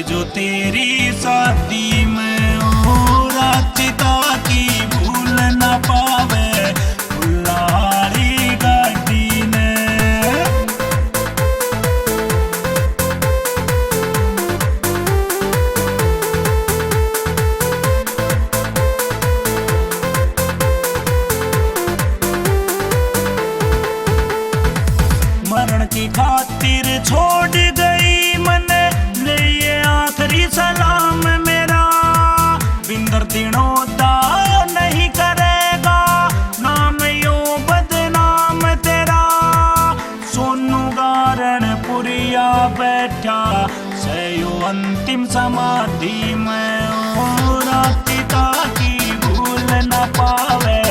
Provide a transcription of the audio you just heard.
जो तेरी शादी में हो राचिता की भूल न पावे फुल्लारी गाड़ी ने। मरण की खातिर छोड़ गई मन ये आखिरी सलाम मेरा। बिंदर दिनों दा नहीं करेगा नाम यो बदनाम तेरा। सोनू गारण पुरिया बैठा सयो अंतिम समाधि में। रातिता की भूल न पावे